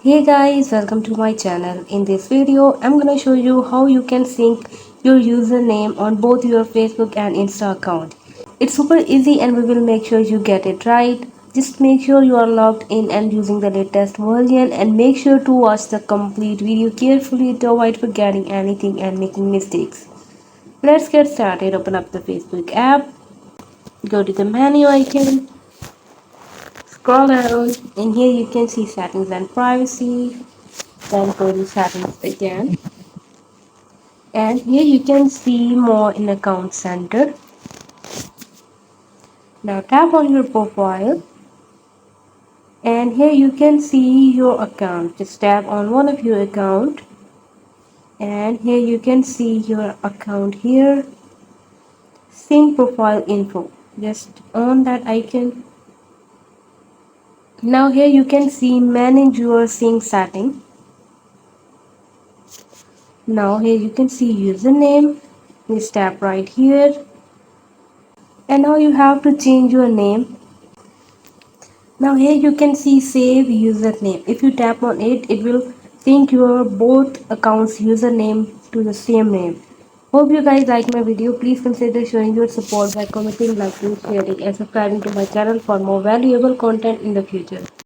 Hey guys, welcome to my channel. In this video, I'm gonna show you how you can sync your username on both your Facebook and Insta account. It's super easy and we will make sure you get it right. Just make sure you are logged in and using the latest version and make sure to watch the complete video carefully to avoid forgetting anything and making mistakes. Let's get started. Open up the Facebook app, go to the menu icon, scroll down, and here you can see settings and privacy. Then go to settings again, and here you can see more in account center. Now tap on your profile, and here you can see your account. Just tap on one of your account, and here you can see your account here. Sync profile info, just on that icon. Now here you can see manage your sync setting. Now here you can see username. Just tap right here, and now you have to change your name. Now here you can see save username. If you tap on it, it will sync your both accounts username to the same name. Hope you guys like my video. Please consider showing your support by commenting, liking, sharing and subscribing to my channel for more valuable content in the future.